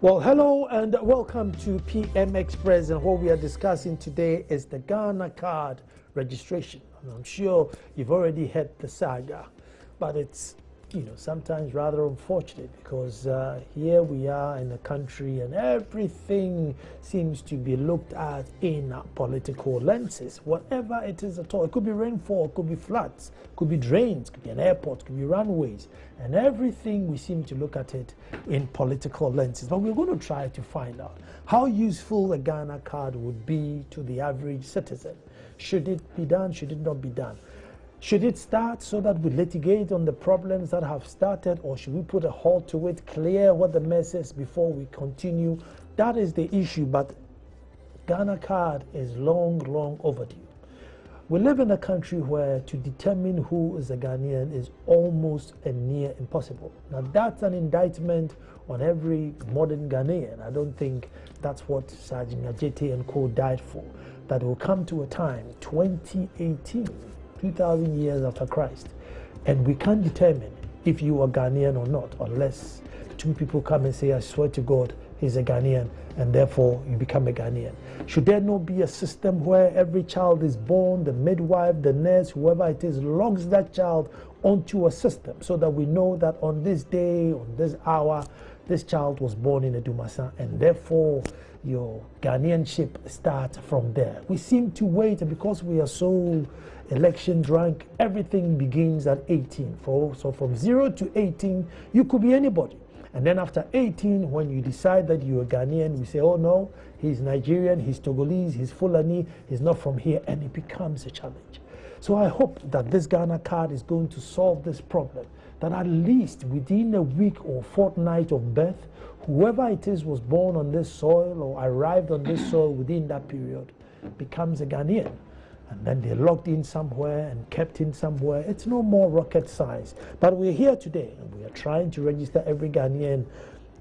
Well, hello and welcome to PM Express, and what we are discussing today is the Ghana card registration. And I'm sure you've already heard the saga, but it's sometimes rather unfortunate because here we are in a country and everything seems to be looked at in political lenses. Whatever it is at all, it could be rainfall, it could be floods, it could be drains, it could be an airport, it could be runways, and everything we seem to look at it in political lenses. But we're going to try to find out how useful a Ghana card would be to the average citizen. Should it be done? Should it not be done? Should it start so that we litigate on the problems that have started, or should we put a halt to it, clear what the mess is before we continue? That is the issue, but Ghana card is long overdue. We live in a country where to determine who is a Ghanaian is almost a near impossible. Now that's an indictment on every modern Ghanaian. I don't think that's what Sergeant Ajete and co died for. That will come to a time, 2018, 2,000 years after Christ, and we can't determine if you are Ghanaian or not unless two people come and say, I swear to God, he's a Ghanaian, and therefore you become a Ghanaian. Should there not be a system where every child is born, the midwife, the nurse, whoever it is, logs that child onto a system so that we know that on this day, on this hour, this child was born in a Dumasa, and therefore your Ghanaianship starts from there. We seem to wait, and because we are so election drunk, everything begins at 18. So from 0 to 18, you could be anybody. And then after 18, when you decide that you're a Ghanaian, we say, oh no, he's Nigerian, he's Togolese, he's Fulani, he's not from here, and it becomes a challenge. So I hope that this Ghana card is going to solve this problem, that at least within a week or fortnight of birth, whoever it is was born on this soil or arrived on this soil within that period becomes a Ghanaian. And then they're locked in somewhere and kept in somewhere. It's no more rocket science. But we're here today and we are trying to register every Ghanaian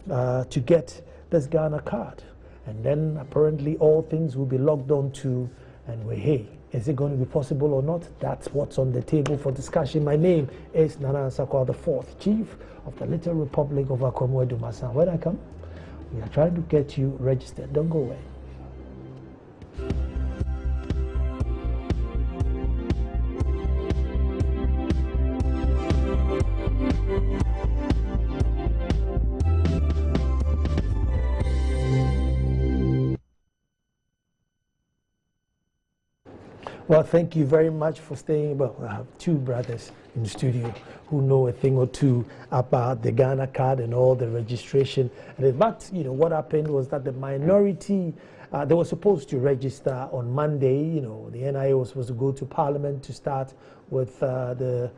to get this Ghana card. And then apparently all things will be logged on to, and hey, is it going to be possible or not? That's what's on the table for discussion. My name is Nana Sakwa, the 4th Chief of the Little Republic of Akwamwe Dumasan. When I come, we are trying to get you registered. Don't go away. Well, thank you very much for staying. Well, I have two brothers in the studio who know a thing or two about the Ghana card and all the registration. But, what happened was that the minority, they were supposed to register on Monday. The NIA was supposed to go to Parliament to start with the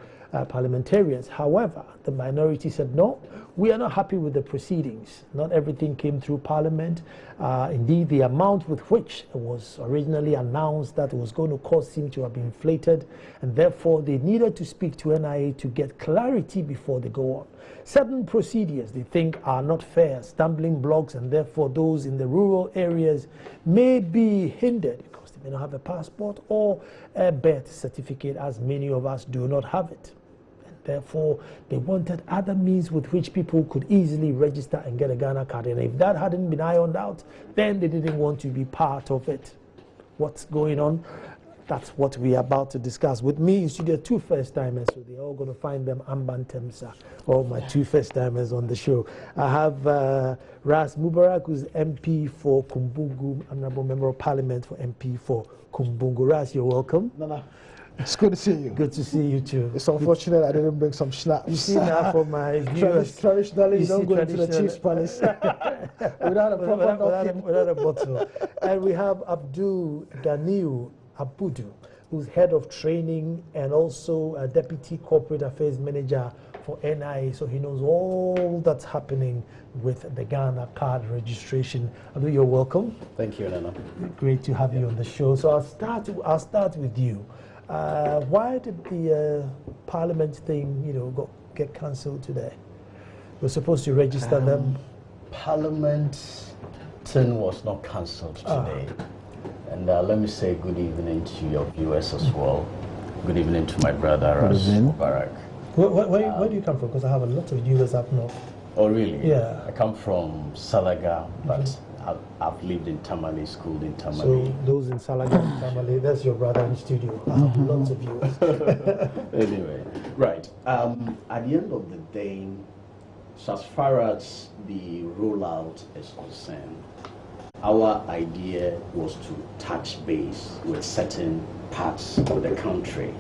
parliamentarians. However, the minority said, no, we are not happy with the proceedings. Not everything came through Parliament. Indeed, the amount with which it was originally announced that it was going to cost seemed to have been inflated, and therefore they needed to speak to NIA to get clarity before they go on. Certain procedures they think are not fair, stumbling blocks, and therefore those in the rural areas may be hindered because they may not have a passport or a birth certificate, as many of us do not have it. Therefore, they wanted other means with which people could easily register and get a Ghana card. And if that hadn't been ironed out, then they didn't want to be part of it. What's going on? That's what we are about to discuss. With me in studio, two first-timers, so they're all going to find them Ambantemsa, all my two first-timers on the show. I have Ras Mubarak, who's MP for Kumbungu, Honorable Member of Parliament for MP for Kumbungu. Ras, you're welcome. No. It's good to see you. Good to see you too. It's unfortunate I didn't bring some schnapps. You see now for my viewers. Traditionally, you don't go into the Chiefs Palace without a bottle. And we have Abdul Ganiu Abudu, who's head of training and also a deputy corporate affairs manager for NIA. So he knows all that's happening with the Ghana card registration. Abdul, you're welcome. Thank you, Nana. Great to have you on the show. So I'll start with you. Why did the Parliament thing, get cancelled today? We're supposed to register them. Parliament thing was not cancelled today. And let me say good evening to your viewers as well. Good evening to my brother, Ras Mubarak. Where do you come from? Because I have a lot of viewers up north. Oh, really? Yeah. I come from Salaga, but I've lived in Tamale, schooled in Tamale. So those in Salaga and Tamale, that's your brother in the studio. I have lots of viewers. Anyway, right. At the end of the day, so as far as the rollout is concerned, our idea was to touch base with certain parts of the country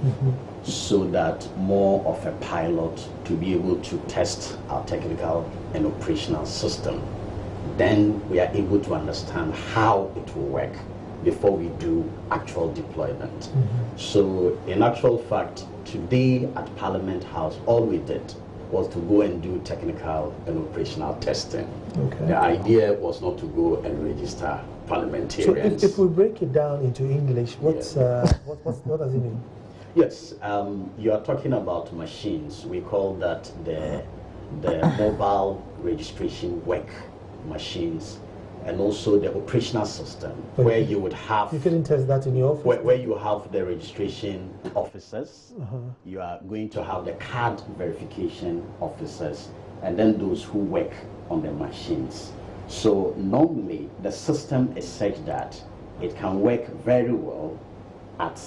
so that more of a pilot to be able to test our technical and operational system. Then we are able to understand how it will work before we do actual deployment. So in actual fact, today at Parliament House, all we did was to go and do technical and operational testing. Okay. The idea was not to go and register parliamentarians. So if we break it down into English, what does it mean? Yes, you are talking about machines. We call that the mobile registration work machines, and also the operational system, where you would have... You couldn't test that in your office? Where you have the registration officers, you are going to have the card verification officers, and then those who work on the machines. So normally the system is such that it can work very well at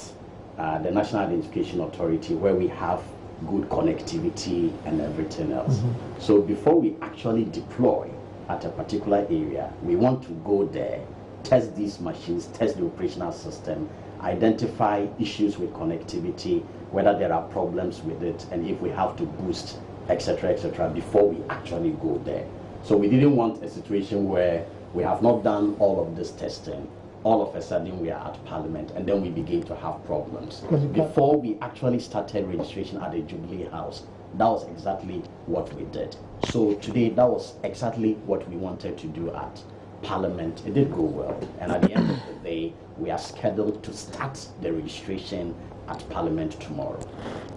the National Identification Authority, where we have good connectivity and everything else. So before we actually deploy at a particular area, we want to go there, test these machines, test the operational system, identify issues with connectivity, whether there are problems with it, and if we have to boost, etc., before we actually go there. So we didn't want a situation where we have not done all of this testing, all of a sudden we are at Parliament, and then we begin to have problems. Before we actually started registration at the Jubilee House, that was exactly what we did. So today, that was exactly what we wanted to do at Parliament. It did go well, and at the end of the day, we are scheduled to start the registration at Parliament tomorrow.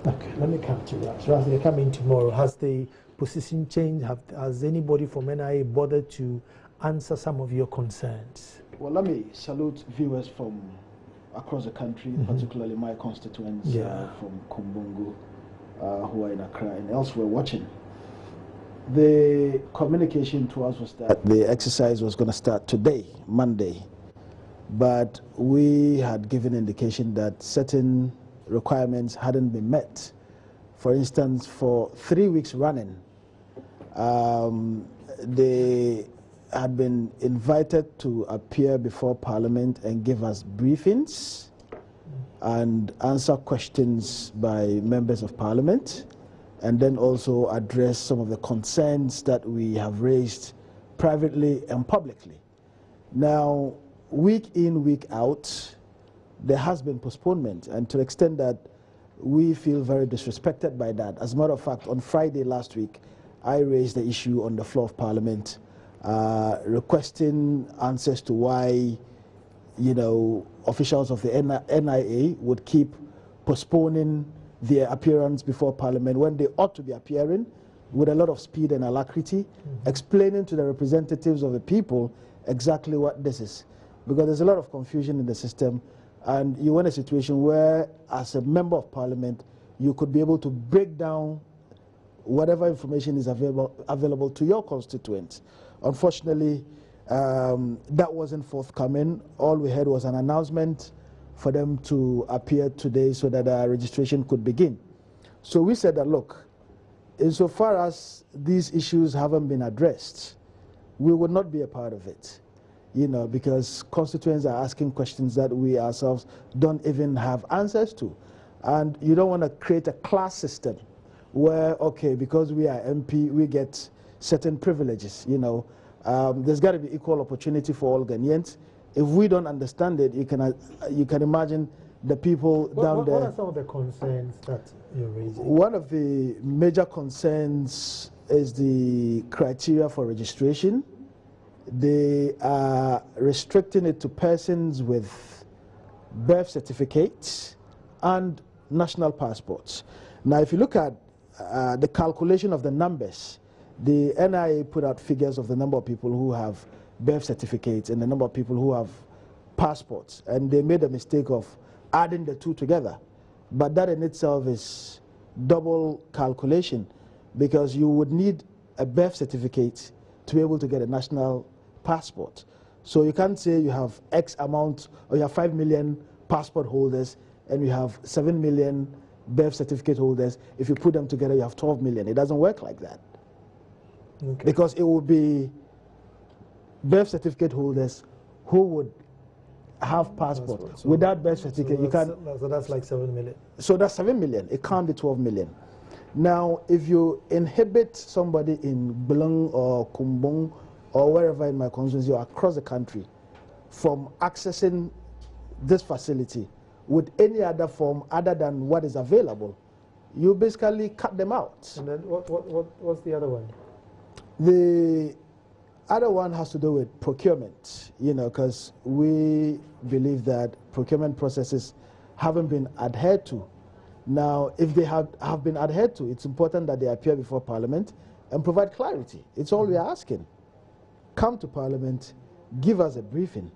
Okay, let me come to that. So as they come in tomorrow, has the position changed? Has anybody from NIA bothered to answer some of your concerns? Well, let me salute viewers from across the country, particularly my constituents from Kumbungu, who are in Accra and elsewhere watching. The communication to us was that the exercise was going to start today, Monday, but we had given indication that certain requirements hadn't been met. For instance, for 3 weeks running, they had been invited to appear before Parliament and give us briefings and answer questions by members of Parliament, and then also address some of the concerns that we have raised privately and publicly. Now, week in, week out, there has been postponement, and to the extent that we feel very disrespected by that. As a matter of fact, on Friday last week, I raised the issue on the floor of Parliament, requesting answers to why, officials of the NIA would keep postponing their appearance before Parliament when they ought to be appearing with a lot of speed and alacrity, explaining to the representatives of the people exactly what this is. Because there's a lot of confusion in the system, and you want a situation where, as a member of Parliament, you could be able to break down whatever information is available to your constituents. Unfortunately, that wasn't forthcoming. All we had was an announcement for them to appear today so that registration could begin. So we said that, look, insofar as these issues haven't been addressed, we would not be a part of it, because constituents are asking questions that we ourselves don't even have answers to. And you don't want to create a class system where, okay, because we are MP, we get certain privileges, there's got to be equal opportunity for all Ghanaians. If we don't understand it, you can imagine the people down there. What are some of the concerns that you're raising? One of the major concerns is the criteria for registration. They are restricting it to persons with birth certificates and national passports. Now, if you look at the calculation of the numbers, the NIA put out figures of the number of people who have birth certificates and the number of people who have passports, and they made a mistake of adding the two together. But that in itself is double calculation, because you would need a birth certificate to be able to get a national passport. So you can't say you have X amount, or you have 5 million passport holders and you have 7 million birth certificate holders. If you put them together, you have 12 million. It doesn't work like that. Okay. Because it will be birth certificate holders who would have passports. So Without birth certificate, you can't. So that's like 7 million. So that's 7 million. It can't be 12 million. Now, if you inhibit somebody in Belung or Kumbung or wherever in my constituency or across the country from accessing this facility with any other form other than what is available, you basically cut them out. And then what's the other one? The other one has to do with procurement, because we believe that procurement processes haven't been adhered to. Now, if they have been adhered to, it's important that they appear before Parliament and provide clarity. It's all we are asking. Come to Parliament, give us a briefing.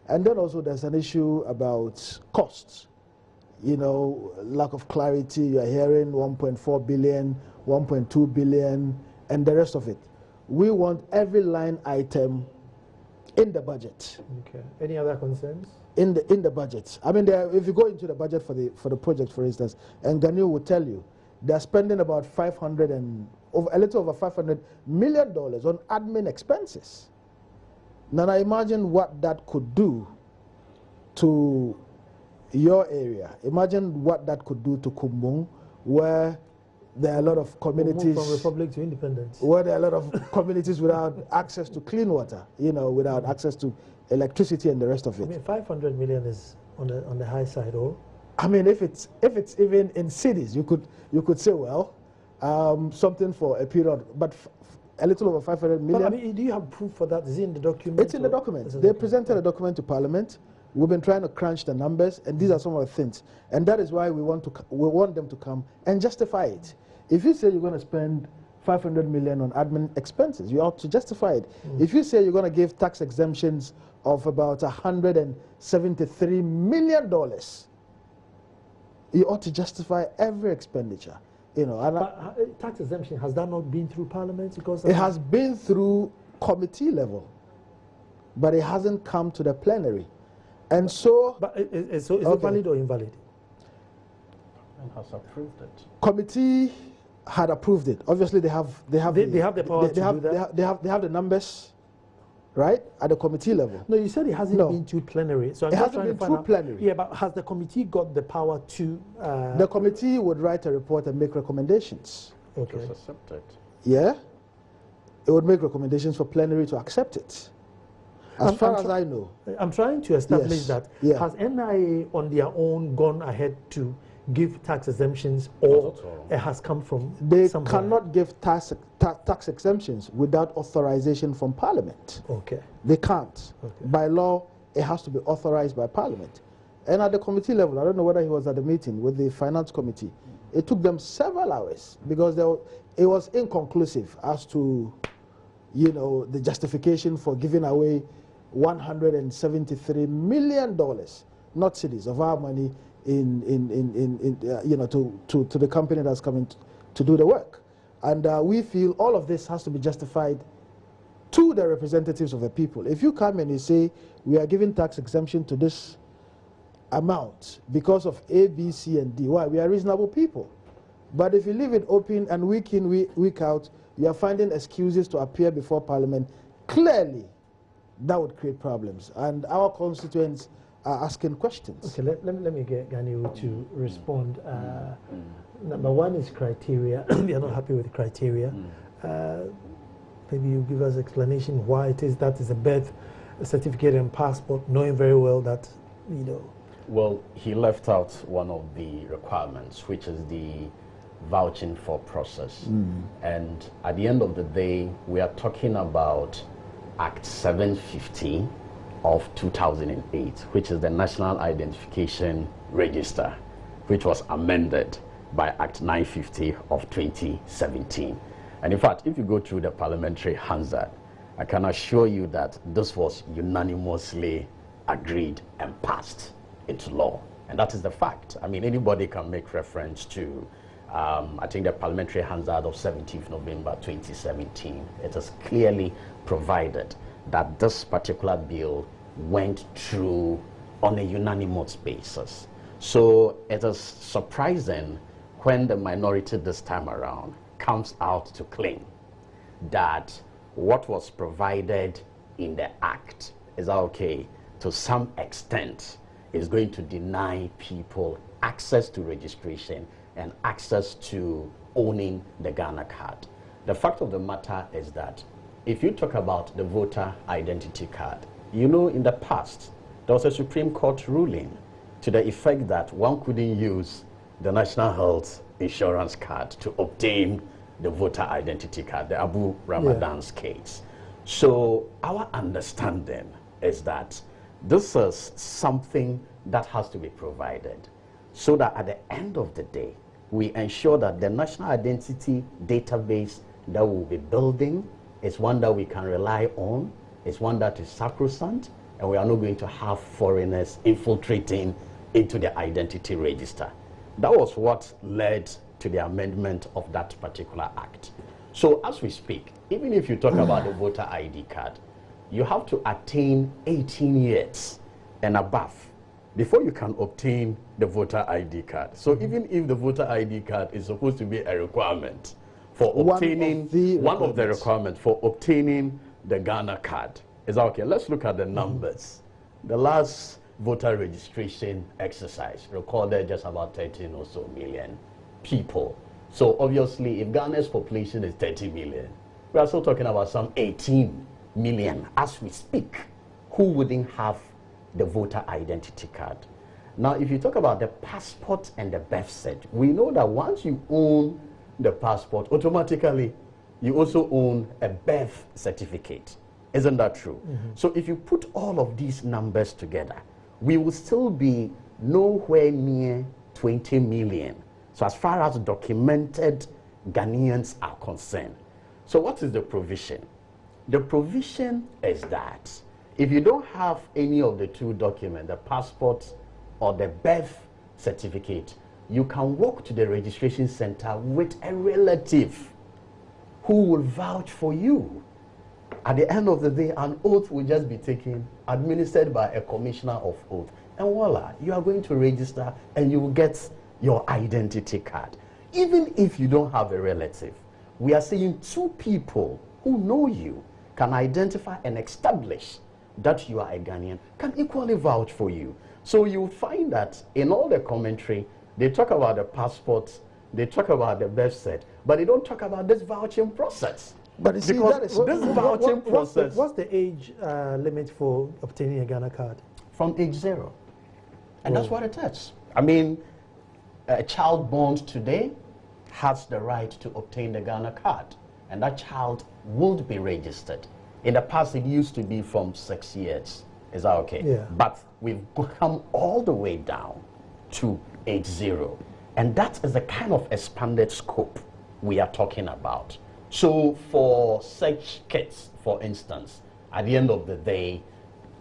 And then also there's an issue about costs. Lack of clarity. You're hearing 1.4 billion, 1.2 billion, and the rest of it. We want every line item in the budget. Okay. Any other concerns? In the budget. I mean, if you go into the budget for the project, for instance, and Ghanaian will tell you, they're spending about a little over $500 million on admin expenses. Now, imagine what that could do to your area. Imagine what that could do to Kumbung, where there are a lot of communities. From republic to independence. Where there are a lot of communities without access to clean water, without access to electricity and the rest of it. I mean, 500 million is on the high side, or? I mean, if it's even in cities, you could say, well, something for a period, but a little over 500 million. But, I mean, do you have proof for that? Is it in the document? It's in the document. They presented a document to Parliament. We've been trying to crunch the numbers, and these are some of the things. And that is why we want them to come and justify it. If you say you're going to spend 500 million on admin expenses, you ought to justify it. If you say you're going to give tax exemptions of about $173 million, you ought to justify every expenditure. But tax exemption, has that not been through Parliament? Because it has been through committee level, but it hasn't come to the plenary. And so... But is it valid or invalid? And has approved it. Committee had approved it. Obviously, they have the power to do that. They have the numbers, right, at the committee level. No, you said it hasn't been to plenary. So it hasn't been through plenary. Yeah, but has the committee got the power to... The committee would write a report and make recommendations. Okay. Just accept it. Yeah? It would make recommendations for plenary to accept it. As far as I know. I'm trying to establish that. Yeah. Has NIA on their own gone ahead to give tax exemptions, or it has come from somewhere? Cannot give tax exemptions without authorization from Parliament. Okay. They can't. Okay. By law, it has to be authorized by Parliament. And at the committee level, I don't know whether he was at the meeting with the Finance Committee, it took them several hours because it was inconclusive as to, the justification for giving away $173 million, not cedis, of our money to the company that's coming to do the work. And we feel all of this has to be justified to the representatives of the people. If you come and you say, we are giving tax exemption to this amount because of A, B, C, and D, why? We are reasonable people. But if you leave it open and week in, week out, you are finding excuses to appear before Parliament, clearly that would create problems. And our constituents are asking questions. Okay, let me get Ghanaian to respond. Number one is criteria. We are not happy with the criteria. Maybe you give us explanation why it is that is a birth certificate and passport, knowing very well that, Well, he left out one of the requirements, which is the vouching for process. And at the end of the day, we are talking about Act 750 of 2008, which is the National Identification Register, which was amended by Act 950 of 2017. And in fact, if you go through the parliamentary Hansard, I can assure you that this was unanimously agreed and passed into law. And that is the fact. I mean, anybody can make reference to I think the Parliamentary Hansard of 17th November 2017, it is clearly provided that this particular bill went through on a unanimous basis. So it is surprising when the minority this time around comes out to claim that what was provided in the act is okay to some extent is going to deny people access to registration and access to owning the Ghana card. The fact of the matter is that if you talk about the voter identity card, you know, in the past there was a Supreme Court ruling to the effect that one couldn't use the National Health Insurance card to obtain the voter identity card, the Abu Ramadan's case. So our understanding is that this is something that has to be provided so that at the end of the day, we ensure that the national identity database that we'll be building is one that we can rely on, is one that is sacrosanct, and we are not going to have foreigners infiltrating into the identity register. That was what led to the amendment of that particular act. So as we speak, even if you talk about the voter ID card, you have to attain 18 years and above before you can obtain the voter ID card. So even if the voter ID card is supposed to be a requirement for obtaining one of the requirements for obtaining the Ghana card, is that okay? Let's look at the numbers. The last voter registration exercise recorded just about 13 or so million people. So obviously, if Ghana's population is 30 million, we are still talking about some 18 million as we speak who wouldn't have the voter identity card. Now, if you talk about the passport and the birth cert, we know that once you own the passport, automatically you also own a birth certificate. Isn't that true? So if you put all of these numbers together, we will still be nowhere near 20 million. So as far as documented Ghanaians are concerned. So what is the provision? The provision is that if you don't have any of the two documents, the passport or the birth certificate, you can walk to the registration center with a relative who will vouch for you. At the end of the day, an oath will just be taken, administered by a commissioner of oath. And voila, you are going to register and you will get your identity card. Even if you don't have a relative, we are saying two people who know you can identify and establish that you are a Ghanaian, can equally vouch for you. So you find that in all the commentary, they talk about the passport, they talk about the birth cert, but they don't talk about this vouching process. But you see, Because that is, vouching process. What's the age limit for obtaining a Ghana card? From age 0. And that's what it is. I mean, a child born today has the right to obtain the Ghana card, and that child would be registered. In the past, it used to be from 6 years. Is that okay? Yeah. But we've come all the way down to age 0. And that is the kind of expanded scope we are talking about. So for such kids, for instance, at the end of the day,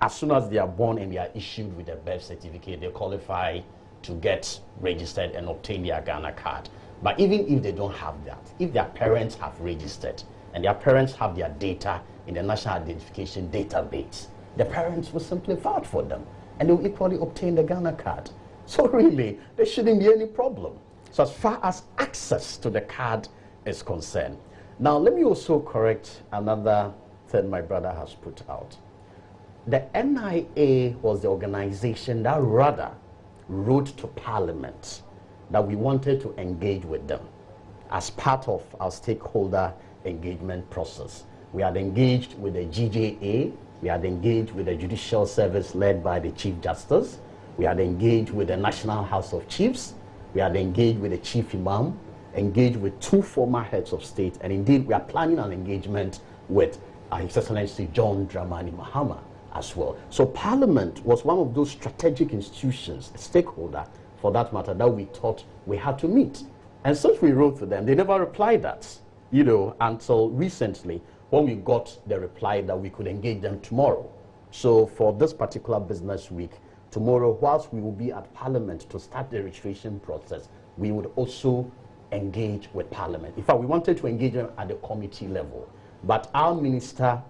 as soon as they are born and they are issued with a birth certificate, they qualify to get registered and obtain their Ghana card. But even if they don't have that, if their parents have registered and their parents have their data in the National Identification Database, the parents will simply vouch for them and they will equally obtain the Ghana card. So really, there shouldn't be any problem. So as far as access to the card is concerned. Now, let me also correct another thing my brother has put out. The NIA was the organization that rather wrote to Parliament that we wanted to engage with them as part of our stakeholder engagement process. We had engaged with the GJA, we had engaged with the Judicial Service led by the Chief Justice, we had engaged with the National House of Chiefs, we had engaged with the Chief Imam, engaged with 2 former heads of state, and indeed we are planning an engagement with His Excellency John Dramani Mahama as well. So Parliament was one of those strategic institutions, a stakeholder for that matter, that we thought we had to meet. And since we wrote to them, they never replied that, you know, until recently when we got the reply that we could engage them tomorrow. So for this particular business week, tomorrow, whilst we will be at Parliament to start the registration process, we would also engage with Parliament. In fact, we wanted to engage them at the committee level, but our minister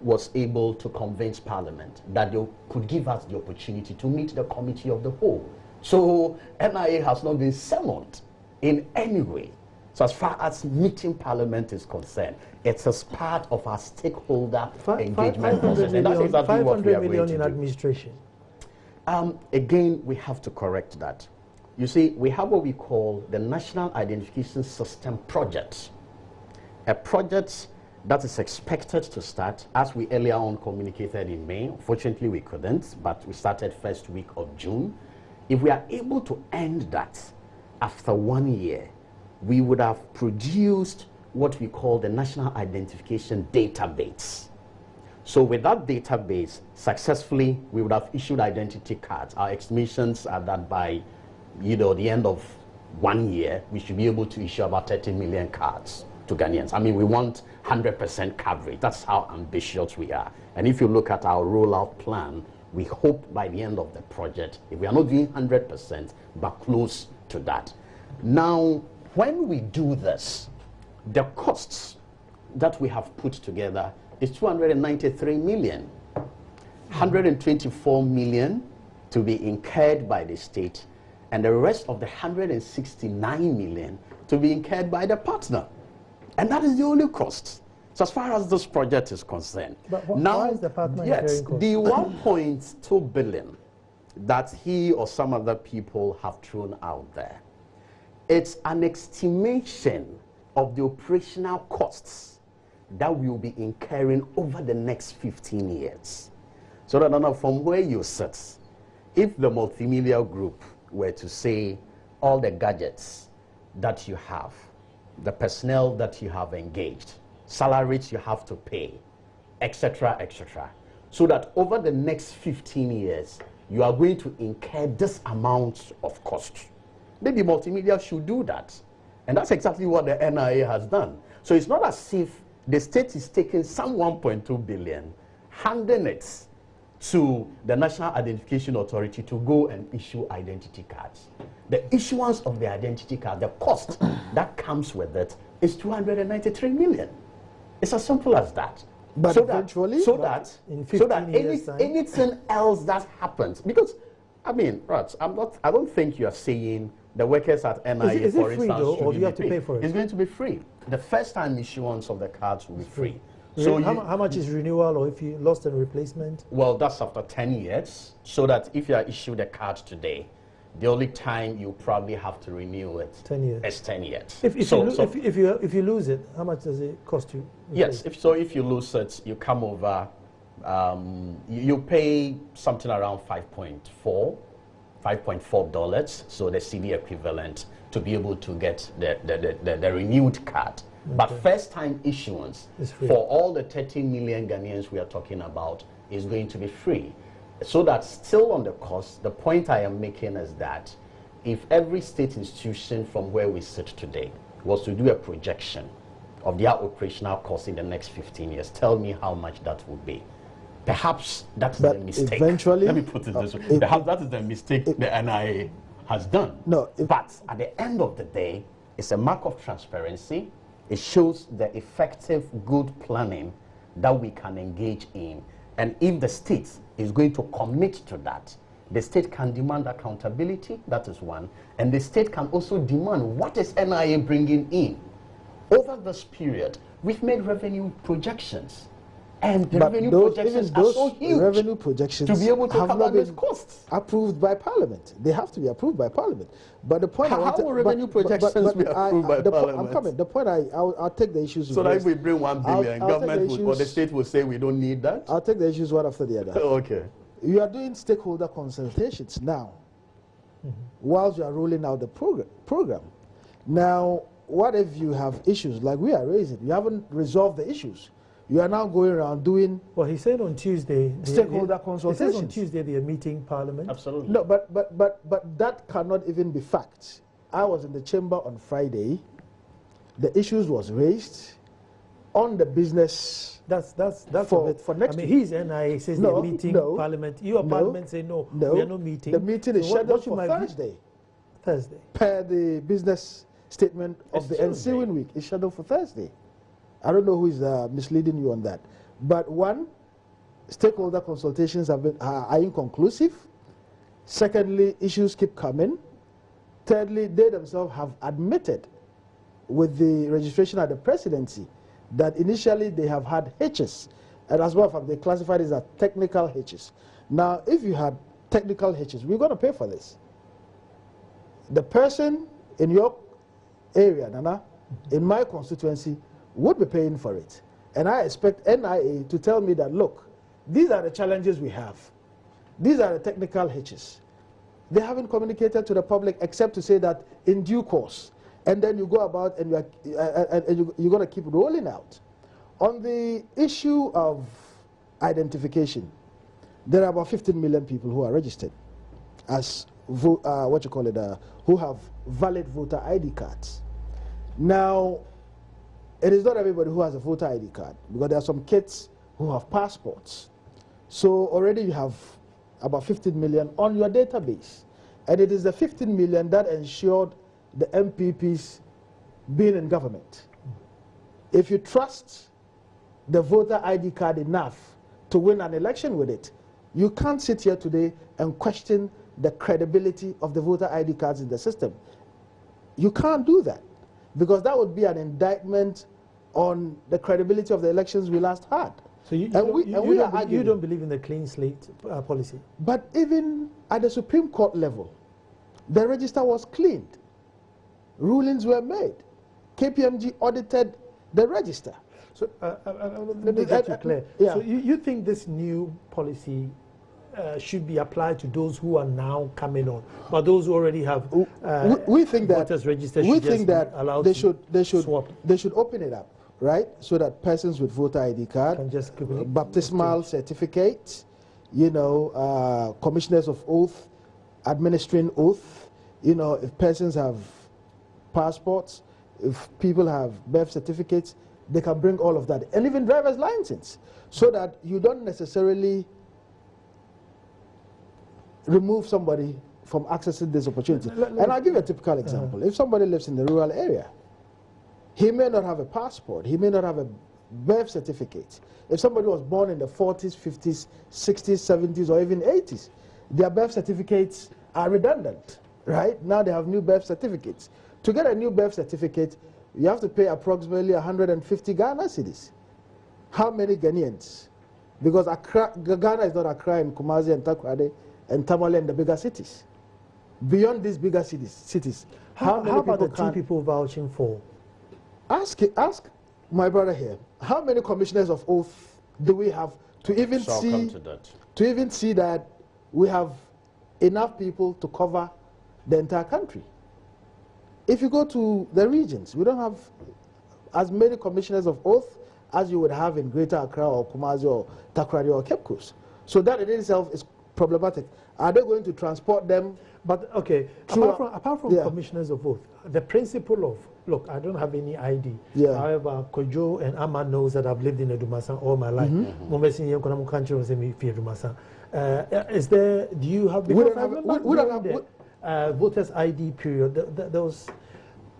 was able to convince Parliament that they could give us the opportunity to meet the committee of the whole. So NIA has not been summoned in any way. So as far as meeting Parliament is concerned, it's as part of our stakeholder engagement process. And that's exactly what we are going to do. in administration. Again, we have to correct that. You see, we have what we call the National Identification System project. A project that is expected to start, as we earlier on communicated in May. Unfortunately, we couldn't, but we started first week of June. If we are able to end that after 1 year, we would have produced what we call the National Identification Database. So with that database, successfully, we would have issued identity cards. Our estimations are that by the end of 1 year, we should be able to issue about 30 million cards to Ghanaians. I mean, we want 100% coverage. That's how ambitious we are. And if you look at our rollout plan, we hope by the end of the project, if we are not doing 100%, but close to that. Now, when we do this, the costs that we have put together is 293 million. 124 million to be incurred by the state, and the rest of the 169 million to be incurred by the partner. And that is the only cost. So as far as this project is concerned. But why is the partner incurring costs? The 1.2 billion that he or some other people have thrown out there, it's an estimation of the operational costs that we will be incurring over the next 15 years. So that now from where you sit, if the multimedia group were to say all the gadgets that you have, the personnel that you have engaged, salaries you have to pay, etc., etc., so that over the next 15 years, you are going to incur this amount of cost. Maybe multimedia should do that. And that's exactly what the NIA has done. So it's not as if the state is taking some 1.2 billion, handing it to the National Identification Authority to go and issue identity cards. The issuance of the identity card, the cost that comes with it is 293 million. It's as simple as that. But so eventually, that anything else that happens, because I mean, Rats, I don't think you are saying the workers at NIA, is it for free instance, though, or do you have to pay for it? It's going to be free. The first time issuance of the cards will be free. So how much is renewal, or if you lost and replacement? Well, that's after 10 years. So that if you are issued a card today, the only time you probably have to renew it 10 years. is 10 years. If you lose it, how much does it cost you? Yes, if you lose it, you come over, you pay something around $5.4, so the CD equivalent, to be able to get the renewed card. Okay. But first time issuance for all the 13 million Ghanaians we are talking about is going to be free. So that still on the cost, the point I am making is that if every state institution from where we sit today was to do a projection of their operational costs in the next 15 years, tell me how much that would be. Perhaps that's the mistake. Eventually, let me put it this way. Perhaps that is the mistake the NIA has done. But at the end of the day, it's a mark of transparency. It shows the effective, good planning that we can engage in. And if the state is going to commit to that, the state can demand accountability, that is one. And the state can also demand what is NIA bringing in. Over this period, we've made revenue projections. And the revenue projections are so huge revenue projections to be able to cover those costs. Approved by Parliament. They have to be approved by Parliament. But the point how will revenue projections be approved by Parliament? I'm coming. The point I'll take the issues. So that if we bring 1 billion, government or the state will say we don't need that? I'll take the issues one after the other. Okay. You are doing stakeholder consultations now, whilst you are rolling out the program. Now, what if you have issues like we are raising? You haven't resolved the issues. You are now going around doing. Well, he said on Tuesday. Stakeholder consultations. He says on Tuesday they are meeting Parliament. Absolutely. No, but that cannot even be fact. I was in the chamber on Friday. The issues was raised on the business. That's for next. I mean, he's NIA says they're meeting Parliament. Your Parliament say no, we are not meeting. The meeting is scheduled for Thursday. Thursday. Per the business statement of the ensuing week is scheduled for Thursday. I don't know who is misleading you on that. But one, stakeholder consultations are inconclusive. Secondly, issues keep coming. Thirdly, they themselves have admitted with the registration at the presidency that initially they have had hitches. And as well as they classified it as technical hitches. Now, if you had technical hitches, we're going to pay for this. The person in your area, Nana, in my constituency, would be paying for it. And I expect NIA to tell me that, look, these are the challenges we have. These are the technical hitches. They haven't communicated to the public except to say that in due course. And then you go about and you're going to keep rolling out. On the issue of identification, there are about 15 million people who are registered as, who have valid voter ID cards. Now, it is not everybody who has a voter ID card, because there are some kids who have passports. So already you have about 15 million on your database. And it is the 15 million that ensured the MPPs being in government. If you trust the voter ID card enough to win an election with it, you can't sit here today and question the credibility of the voter ID cards in the system. You can't do that, because that would be an indictment on the credibility of the elections we last had. So you don't believe in the clean slate policy? But even at the Supreme Court level, the register was cleaned. Rulings were made. KPMG audited the register. So let me get you clear. Yeah. So you think this new policy should be applied to those who are now coming on, but those who already have we think that voters registered we should think that allowed they should swap. They should open it up, right, so that persons with voter ID card, can just baptismal certificate, commissioners of oath, administering oath, if persons have passports, if people have birth certificates, they can bring all of that, and even driver's license, so that you don't necessarily remove somebody from accessing this opportunity. And I'll give you a typical example. If somebody lives in the rural area, he may not have a passport, he may not have a birth certificate. If somebody was born in the 40s, 50s, 60s, 70s, or even 80s, their birth certificates are redundant, right? Now they have new birth certificates. To get a new birth certificate, you have to pay approximately 150 Ghana cedis. How many Ghanaians? Because Ghana is not Accra and Kumasi and Takoradi and Tamale and the bigger cities. Beyond these bigger cities, how about the two people vouching for? Ask my brother here. How many commissioners of oath do we have to even see that we have enough people to cover the entire country? If you go to the regions, we don't have as many commissioners of oath as you would have in Greater Accra or Kumasi or Takoradi or Cape Coast. So that in itself is problematic. Are they going to transport them? But okay, apart from commissioners of oath, the principle of, look, I don't have any ID. Yeah. However, Kojo and Amma knows that I've lived in Edumasan all my life. Is there, do you have, because I remember voters ID period,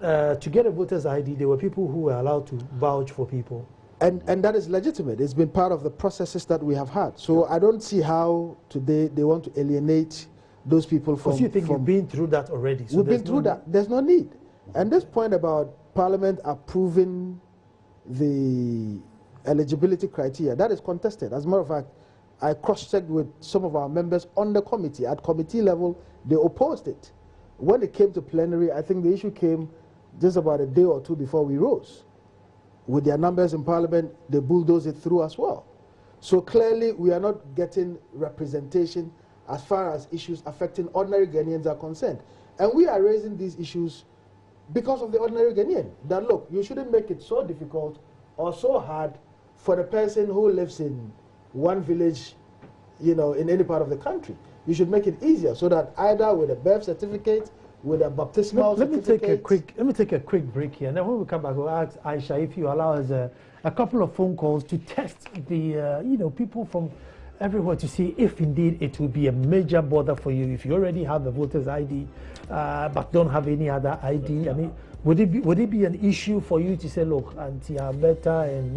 to get a voters ID, there were people who were allowed to vouch for people. And that is legitimate. It's been part of the processes that we have had. So I don't see how today they want to alienate those people from... Because you think you've been through that already. So we've been through that. There's no need. And this point about Parliament approving the eligibility criteria, that is contested. As a matter of fact, I cross-checked with some of our members on the committee. At committee level, they opposed it. When it came to plenary, I think the issue came just about a day or two before we rose. With their numbers in Parliament, they bulldoze it through as well. So clearly, we are not getting representation as far as issues affecting ordinary Ghanaians are concerned. And we are raising these issues because of the ordinary Ghanaian. That look, you shouldn't make it so difficult or so hard for the person who lives in one village, in any part of the country. You should make it easier so that either with a birth certificate, with a baptismal certificate. Let me take a quick break here, and then when we come back, we'll ask Aisha if you allow us a couple of phone calls to test the people from everywhere to see if indeed it will be a major bother for you if you already have a voter's ID but don't have any other ID. I mean, Would it be an issue for you to say, look, Auntie, I'm better, and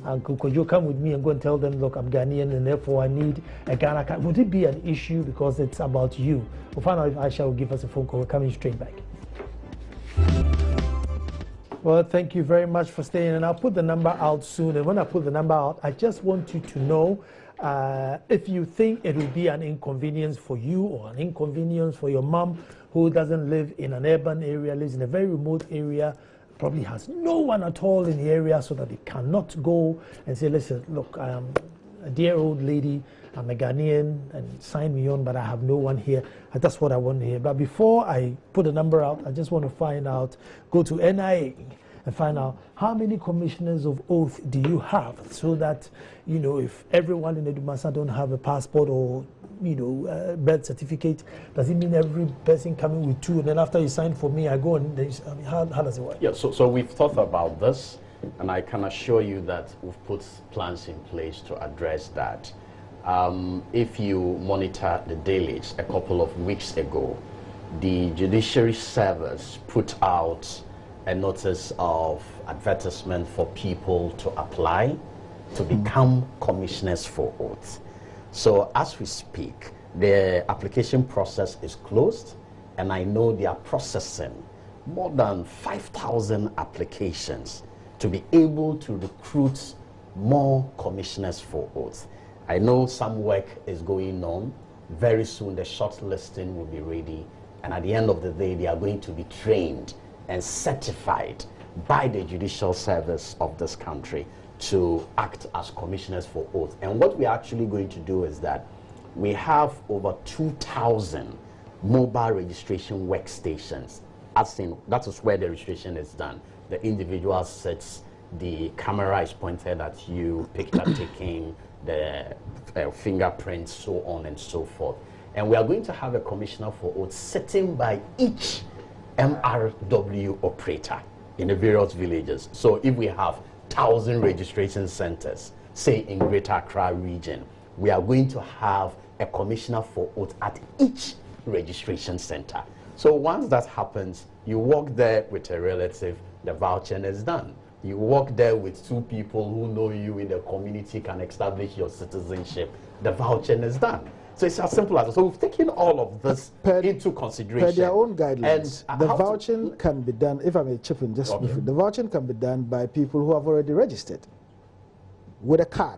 and could you come with me and go and tell them, look, I'm Ghanaian and therefore I need a Ghana card? Would it be an issue because it's about you? We'll find out if Aisha will give us a phone call. We're coming straight back. Well, thank you very much for staying, and I'll put the number out soon. And when I put the number out, I just want you to know if you think it will be an inconvenience for you or an inconvenience for your mom who doesn't live in an urban area, lives in a very remote area, probably has no one at all in the area, so that they cannot go and say, listen, look, I am a dear old lady, I'm a Ghanaian, and sign me on, but I have no one here. That's what I want to hear. But before I put the number out, I just want to find out, go to NIA and find out how many commissioners of oath do you have, so that, if everyone in the Dumasa don't have a passport or, birth certificate, does it mean every person coming with 2, and then after you sign for me, I go and how does it work? Yeah, so we've thought about this, and I can assure you that we've put plans in place to address that. If you monitor the dailies, a couple of weeks ago, the Judiciary Service put out a notice of advertisement for people to apply to become commissioners for oath. So as we speak, the application process is closed, and I know they are processing more than 5,000 applications to be able to recruit more commissioners for oath. I know some work is going on. Very soon the shortlisting will be ready, and at the end of the day, they are going to be trained and certified by the judicial service of this country to act as commissioners for oath. And what we're actually going to do is that we have over 2,000 mobile registration workstations. As in, that is where the registration is done. The individual sits, the camera is pointed at you, picture taking, the fingerprints, so on and so forth. And we are going to have a commissioner for oath sitting by each MRW operator in the various villages. So if we have 1,000 registration centers, say in Greater Accra region, we are going to have a commissioner for oath at each registration center. So once that happens, you walk there with a relative, the voucher is done. You walk there with 2 people who know you in the community, can establish your citizenship, the voucher is done. So it's as simple as that. So we've taken all of this into consideration. Per their own guidelines, and the vouching can be done, if I may chip in just briefly, the vouching can be done by people who have already registered with a card.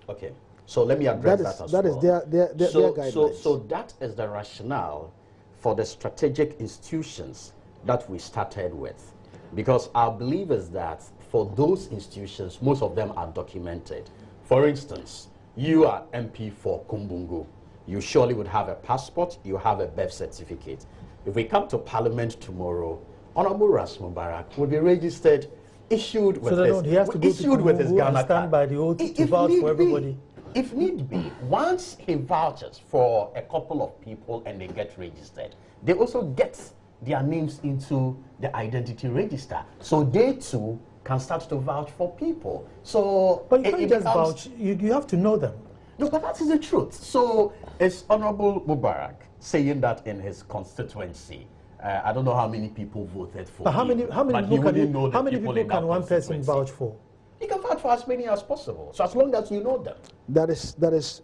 Okay, so let me address that as well. That is their guidelines. So that is the rationale for the strategic institutions that we started with. Because our belief is that for those institutions, most of them are documented. For instance, you are MP for Kumbungu. You surely would have a passport, you have a birth certificate. If we come to Parliament tomorrow, Honorable Ras Mubarak will be registered, issued with his Ghana card. By the oath to vouch for everybody. If need be, once he vouches for a couple of people and they get registered, they also get their names into the identity register. So they too can start to vouch for people. So, but you can't just vouch, you have to know them. No, but that is the truth. So it's Honorable Mubarak saying that in his constituency. I don't know how many people voted for but how many people can one person vouch for? You can vouch for as many as possible, so as long as you know them. That is That's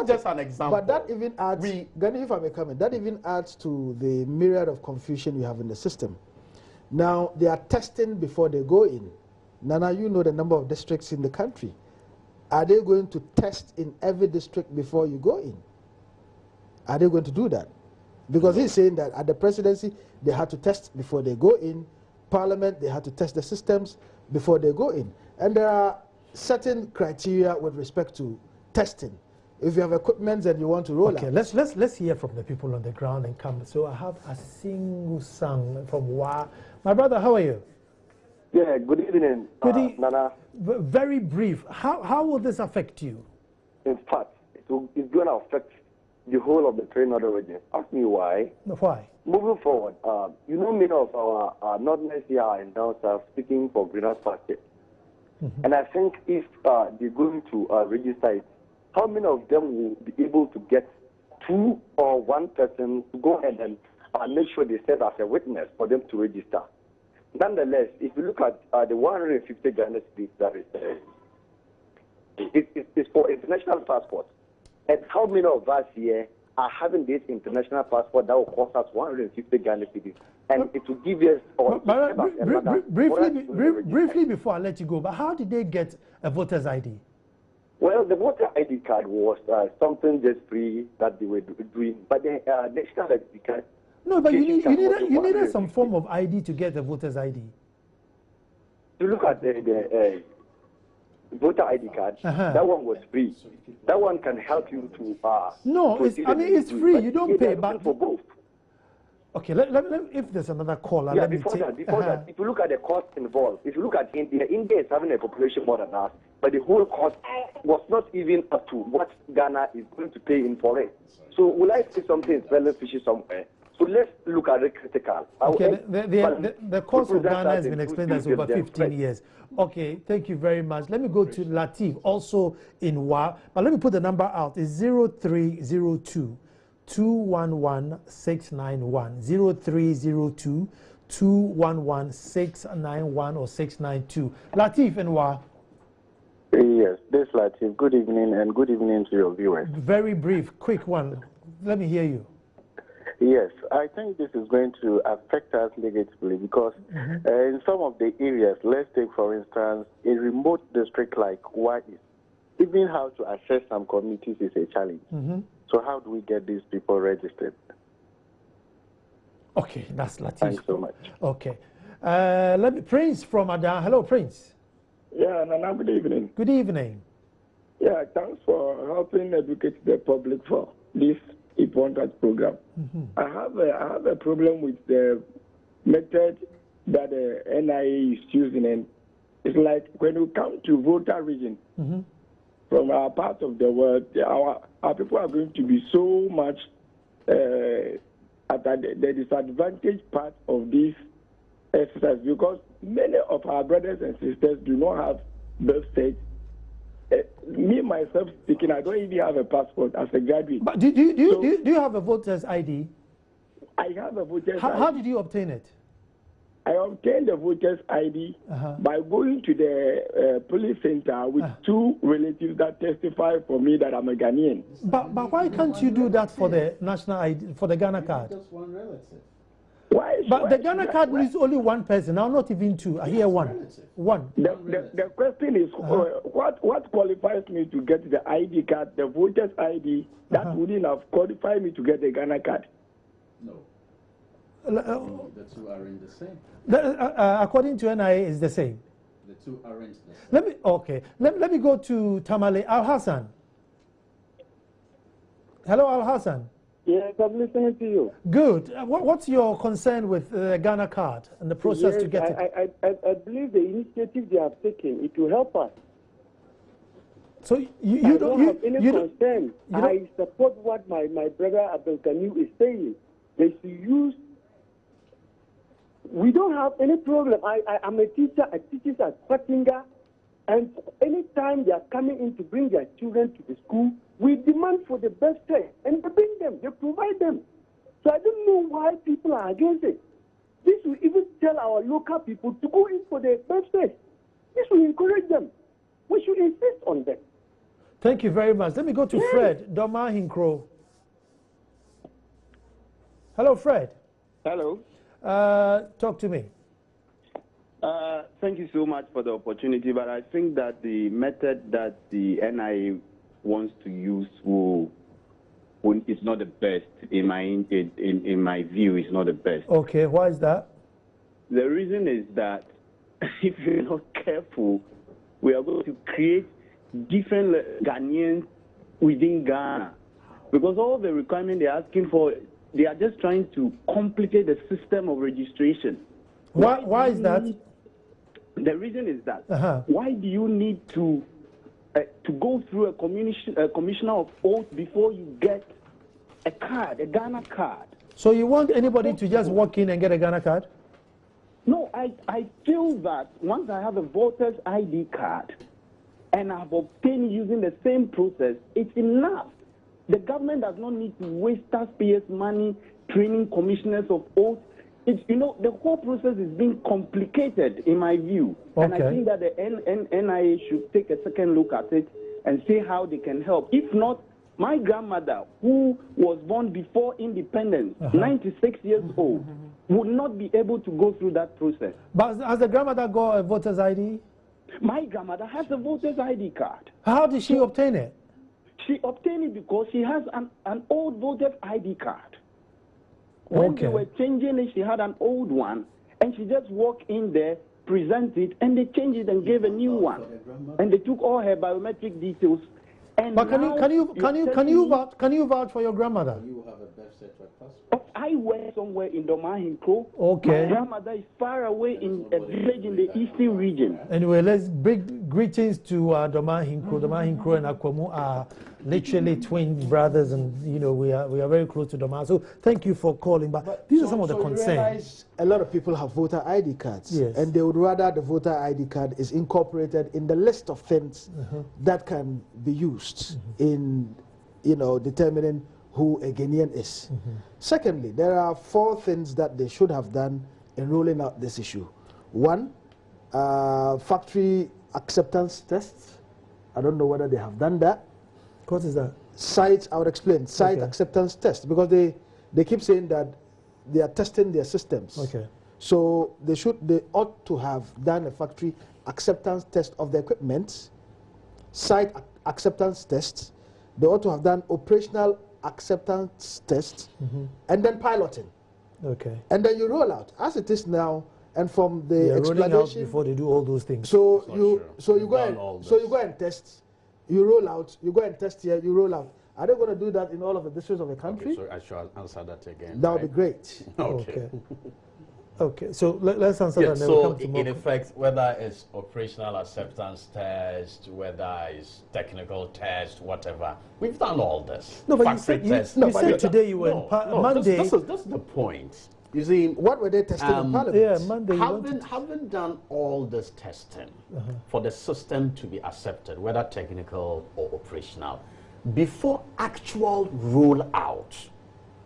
just an example. But that even adds, Gani, if I may comment, that even adds to the myriad of confusion you have in the system. Now, they are testing before they go in. Nana, you know the number of districts in the country. Are they going to test in every district before you go in? Are they going to do that? Because he's saying that at the presidency, they had to test before they go in. Parliament, they had to test the systems before they go in. And there are certain criteria with respect to testing. If you have equipment and you want to roll out. Let's hear from the people on the ground and come. So I have a single song from Wa. My brother, how are you? Yeah, good evening, Nana. Very brief. How will this affect you? In fact, it's going to affect the whole of the Trade Northern region. Ask me why. Why? Moving forward, many of our Northerners here and down south speaking for Greenhouse Party. And I think if they're going to register it, how many of them will be able to get two or one person to go ahead and make sure they serve as a witness for them to register. Nonetheless, if you look at the 150 Ghana cedis that is it's for international passports. And how many of us here are having this international passport that will cost us 150 Ghana cedis? And it will give us briefly before I let you go, but how did they get a voter's ID? Well, the voter ID card was something just free that they were doing, but the national ID card. No, but you needed some form of ID to get a voter's ID. To look at the voter ID card, that one was free. That one can help you to. No, it's free. You don't pay, but for both. Okay, if there's another caller, yeah, before that, if you look at the cost involved, if you look at India is having a population more than us, but the whole cost was not even up to what Ghana is going to pay in for it. So will I see something smelling fishy somewhere? So let's look at it critical. Okay, the cost of Ghana has been explained as over 15 years. Okay, thank you very much. Let me go to Latif, also in WA, but let me put the number out. It's 0302 211 691 0302 211 691 or 692. Latif in WA. Yes, this is Latif. Good evening, and good evening to your viewers. Very brief, quick one. Let me hear you. Yes, I think this is going to affect us negatively because in some of the areas, let's take for instance a remote district like Wai, even how to access some communities is a challenge. So how do we get these people registered? Okay, that's Latif. Thanks so much. Okay, Prince from Ada. Hello, Prince. Yeah, Nana, good evening. Good evening. Yeah, thanks for helping educate the public for this important program. I have a problem with the method that the NIA is using, and it's like when you come to voter region from our part of the world, our people are going to be so much at the disadvantaged part of this exercise because many of our brothers and sisters do not have birth cert. Me myself speaking, I don't even have a passport as a graduate. But do you have a voter's ID? I have a voter's ID. How did you obtain it? I obtained the voter's ID by going to the police center with two relatives that testify for me that I'm a Ghanaian. But why can't you do that for the national ID, for the Ghana card? Just one relative. The Ghana card needs only one person, now not even two. I hear one. The question is, what qualifies me to get the ID card, the voter's ID, that wouldn't have qualified me to get the Ghana card? No. The two aren't the same. According to NIA, it's the same. The two aren't the same. Let me go to Tamale. Al Hassan. Hello, Al Hassan. Yes, I'm listening to you. Good. What's your concern with the Ghana card and the process to get it? I believe the initiative they have taken, it will help us. So you don't have any concern. I support what my brother Abdul Kanu is saying. They should use. We don't have any problem. I'm a teacher. I teach at Patinga, and anytime they are coming in to bring their children to the school, we demand for the best test, and they bring them, they provide them. So I don't know why people are against it. This will even tell our local people to go in for the best test. This will encourage them. We should insist on that. Thank you very much. Let me go to Fred, Doma Hinkro. Hello, Fred. Hello. Talk to me. Thank you so much for the opportunity, but I think that the method that the NIA wants to use is not the best in my view. It's not the best. Okay, why is that? The reason is that if we're not careful, we are going to create different Ghanaians within Ghana, because all the requirements they're asking for, they are just trying to complicate the system of registration. Why is that? The reason is that why do you need to go through a commissioner of oath before you get a card, a Ghana card? So you want anybody to just walk in and get a Ghana card? No, I feel that once I have a voter's ID card and I've obtained using the same process, it's enough. The government does not need to waste taxpayers' money training commissioners of oath. It's, you know, the whole process is being complicated in my view. And I think that the NIA should take a second look at it and see how they can help. If not, my grandmother, who was born before independence, 96 years old, would not be able to go through that process. But has the grandmother got a voter's ID? My grandmother has a voter's ID card. How did she obtain it? She obtained it because she has an old voter's ID card. When they were changing it, she had an old one, and she just walked in there, present it, and they changed it and gave a new one. And they took all her biometric details. And but can you vouch for your grandmother? You have a birth certificate passport. I work somewhere in Domahinkro. Okay. My grandmother is far away in a village in the eastern region. Anyway, let's big greetings to Domahinkro. Domahinkro and Akwamu are literally twin brothers, and you know we are very close to Doma. So thank you for calling. But these are some of the concerns. A lot of people have voter ID cards, and they would rather the voter ID card is incorporated in the list of things that can be used in, you know, determining who a Guinean is. Secondly, there are 4 things that they should have done in rolling out this issue. 1, factory acceptance tests. I don't know whether they have done that. What is that? Site, I would explain, site acceptance test, because they keep saying that they are testing their systems. So they ought to have done a factory acceptance test of the equipment, site acceptance test. They ought to have done operational acceptance test, and then piloting. And then you roll out as it is now, and from the explanation rolling out before they do all those things. So you go and test. You roll out, you go and test here, you roll out. Are they going to do that in all of the districts of the country? So I shall answer that again. That would be great. Okay, so let's answer that. So in effect, whether it's operational acceptance test, whether it's technical test, whatever, we've done all this. No, but you said today you were in Monday. This is the point. You see, what were they testing in Parliament? Yeah, Monday. Having done all this testing for the system to be accepted, whether technical or operational, before actual rollout,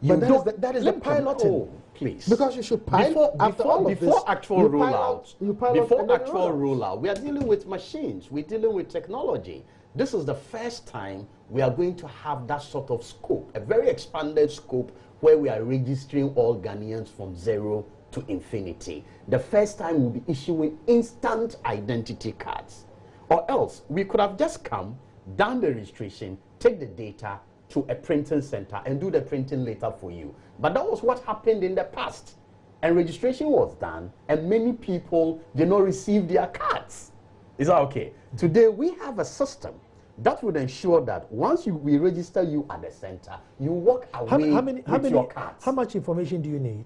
that is the piloting. Oh, please. Because you should pilot before actual rollout. Before actual rollout. rollout, we are dealing with machines. We're dealing with technology. This is the first time we are going to have that sort of scope, a very expanded scope, where we are registering all Ghanaians from 0 to infinity. The first time we'll be issuing instant identity cards. Or else, we could have just come, done the registration, take the data to a printing center and do the printing later for you. But that was what happened in the past. And registration was done, and many people did not receive their cards. Is that okay? Today, we have a system that would ensure that once we register you at the center, you walk away with your cards. How much information do you need?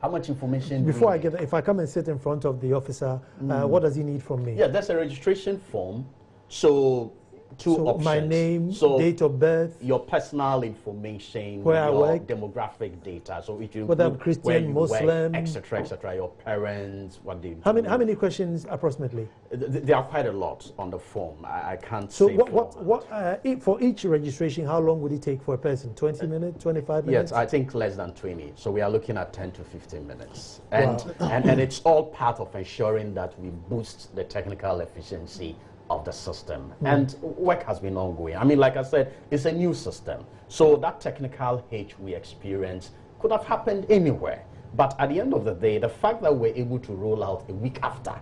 How much information before I get if I come and sit in front of the officer, what does he need from me? Yeah, that's a registration form. So two options. My name, date of birth, your personal information, where I work, demographic data. So it will whether I'm Christian, Muslim, etc., etc. Your parents, what they do. How many questions approximately? There are quite a lot on the form. I can't say. So for each registration, how long would it take for a person? 20 minutes, 25 minutes? Yes, I think less than 20. So we are looking at 10 to 15 minutes, and and it's all part of ensuring that we boost the technical efficiency of the system. And work has been ongoing. I mean, like I said, it's a new system. So that technical hitch we experience could have happened anywhere. But at the end of the day, the fact that we're able to roll out a week after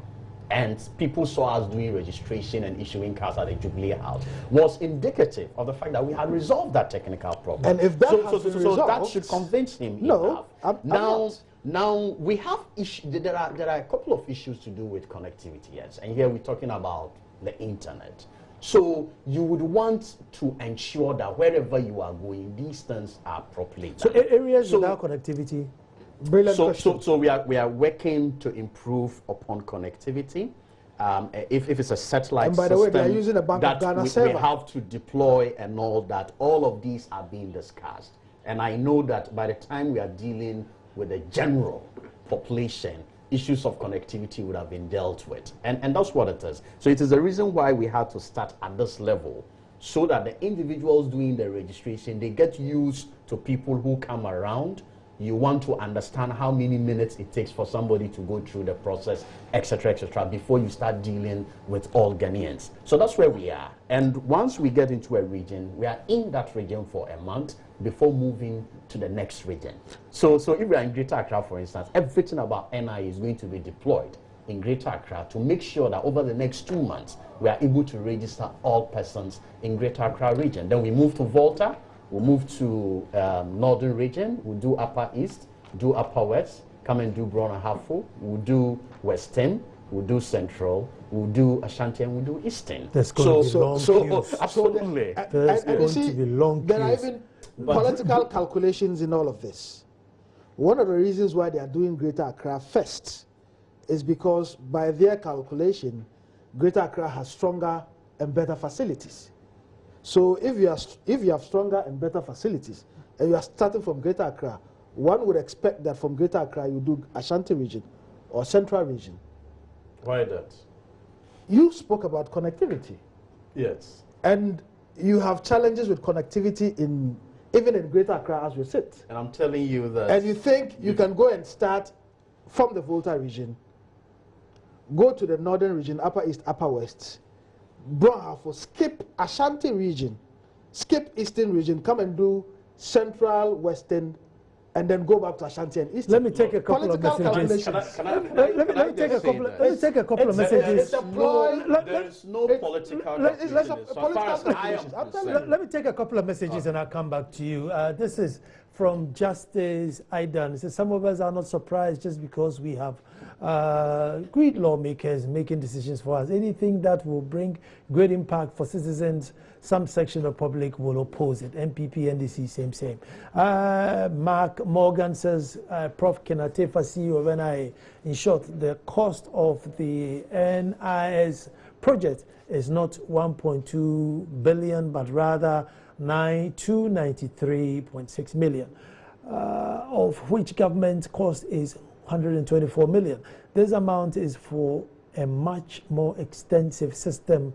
and people saw us doing registration and issuing cards at the Jubilee House was indicative of the fact that we had resolved that technical problem. And if that so that should convince him enough. Now we have there are a couple of issues to do with connectivity, yes. And here we're talking about the internet. So you would want to ensure that wherever you are going, these things are properly done. So areas without connectivity. Brilliant question. So we are working to improve upon connectivity. If it's a satellite and by the way, they are using a Bank of Ghana server. We have to deploy and all that. All of these are being discussed. And I know that by the time we are dealing with the general population, issues of connectivity would have been dealt with. And that's what it is. So it is the reason why we had to start at this level so that the individuals doing the registration, they get used to people who come around. You want to understand how many minutes it takes for somebody to go through the process, etc., before you start dealing with all Ghanaians. So that's where we are. And once we get into a region, we are in that region for a month before moving to the next region. So if we are in Greater Accra, for instance, everything about NI is going to be deployed in Greater Accra to make sure that over the next 2 months, we are able to register all persons in Greater Accra region. Then we move to Volta. We'll move to Northern region. We'll do Upper East, do Upper West, come and do Brown and Hartford. We'll do Western, we'll do Central, we'll do Ashanti, and we'll do Eastern. There's going to be long queues. Absolutely. There's going to be long queues. There are even political calculations in all of this. One of the reasons why they are doing Greater Accra first is because by their calculation, Greater Accra has stronger and better facilities. So if you have stronger and better facilities, and you are starting from Greater Accra, one would expect that from Greater Accra you do Ashanti region or Central region. Why that? You spoke about connectivity. Yes. And you have challenges with connectivity even in Greater Accra as we sit. And I'm telling you that. And you think you can go and start from the Volta region, go to the Northern region, Upper East, Upper West, skip Ashanti region, skip Eastern region, come and do Central, Western, and then go back to Ashanti and Eastern. Let me take a couple of messages. Let me take a couple of messages. There is no political calculation. Let me take a couple of messages and I'll come back to you. This is from Justice Aidan. It says, some of us are not surprised just because we have great lawmakers making decisions for us. Anything that will bring great impact for citizens, some section of public will oppose it. MPP, NDC, same. Mark Morgan says, Prof. Kenatefa, CEO of NIA. In short, the cost of the NIS project is not 1.2 billion, but rather 293.6 million, of which government cost is 124 million. This amount is for a much more extensive system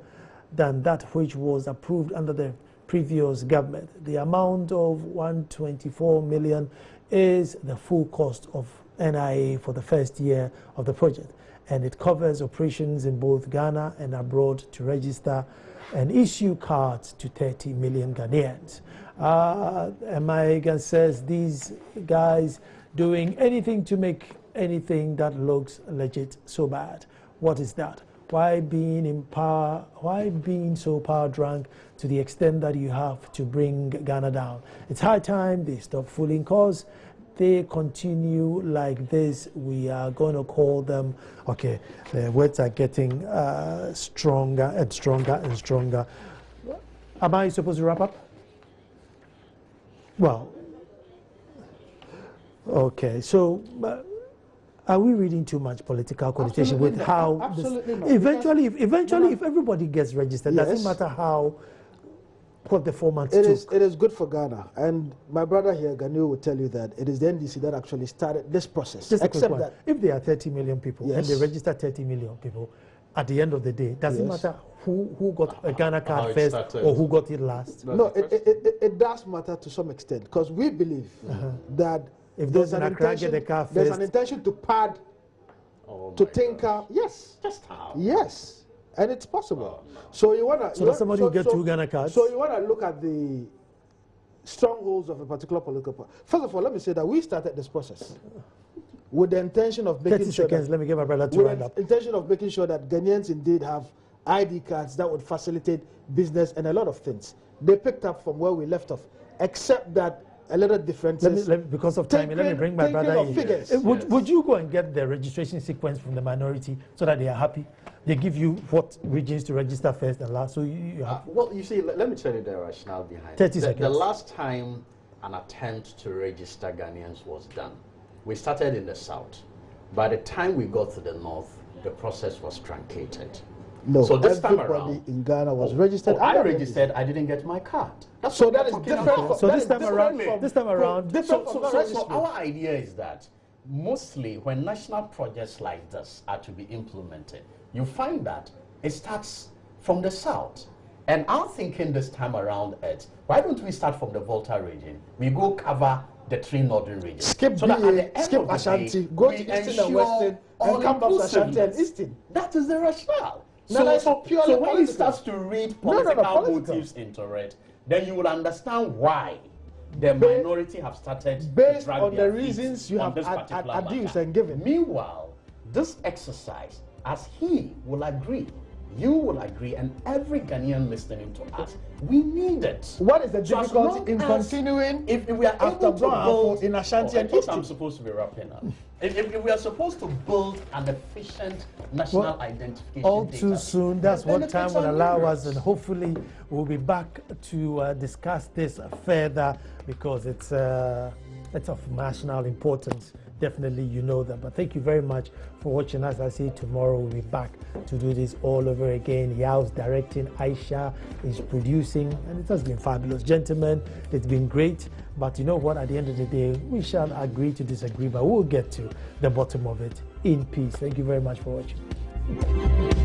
than that which was approved under the previous government. The amount of 124 million is the full cost of NIA for the first year of the project, and it covers operations in both Ghana and abroad to register and issue cards to 30 million Ghanaians. Maigan says these guys doing anything to make anything that looks legit so bad. What is that? Why being so power drunk to the extent that you have to bring Ghana down? It's high time they stop fooling cause. They continue like this, we are going to call them, okay, the words are getting stronger and stronger and stronger. Am I supposed to wrap up? Well, okay, so are we reading too much political connotation with how absolutely this, not. eventually if everybody gets registered, Yes. doesn't matter what the formats took. It is good for Ghana, and my brother here, Ganu, will tell you that it is the NDC that actually started this process. Just a quick Except one. that If there are 30 million people and Yes. they register 30 million people, at the end of the day, does it Yes. matter who got a Ghana How card it first started. or who got it last? no, it does matter to some extent because we believe that If there's those in an Accra get the car there's first, an intention to pad, Oh to my tinker. God. Yes, Just how? yes, and it's possible. Oh, no. So you wanna. So that somebody will get two Ghana cards? So you wanna look at the strongholds of a particular political party. First of all, let me say that we started this process with the intention of making 30 sure seconds, that, let me get my brother to with round the up. intention of making sure that Ghanaians indeed have ID cards that would facilitate business and a lot of things. They picked up from where we left off, except that a little differences. Because of time, let me bring my Thinking brother of in. figures. Would you go and get the registration sequence from the minority so that they are happy? They give you what regions to register first and last, so you have. Well, you see, let me tell you the rationale behind 30 it. The seconds. last time an attempt to register Ghanaians was done, we started in the south. By the time we got to the north, the process was truncated. No, So this time everybody around, in Ghana was registered. I under registered, I didn't get my card. That's So what that we're is talking different. about. So that this is time around, different this time around, different from the So registry. our idea is that mostly when national projects like this are to be implemented, you find that it starts from the south. And I'm thinking this time around why don't we start from the Volta region? We go cover the 3 northern regions. Skip so that at the end skip of the Ashanti, day, go to Eastern and Western, and come back to Ashanti and Eastern. That is the rationale. No, that's So purely when he political. starts to read political motives into it, then you will understand why the minority have started based to drag on their the feet reasons you on have this particular adduced matter. and given. Meanwhile, this exercise, as he will agree, you will agree, and every Ghanaian listening to us, we need it. What is the So as difficulty long in as- continuing if we are after able to build in Ashanti I and thought Eastern? I'm supposed to be wrapping up. if we are supposed to build an efficient national identification All too database, soon. That's the what time benefits will are allow numerous. us, and hopefully we'll be back to discuss this further, because it's of national importance. Definitely, you know that. But thank you very much for watching us. I see tomorrow we'll be back to do this all over again. Yao's directing, Aisha is producing, and it has been fabulous. Gentlemen, it's been great. But you know what? At the end of the day, we shall agree to disagree, but we'll get to the bottom of it in peace. Thank you very much for watching.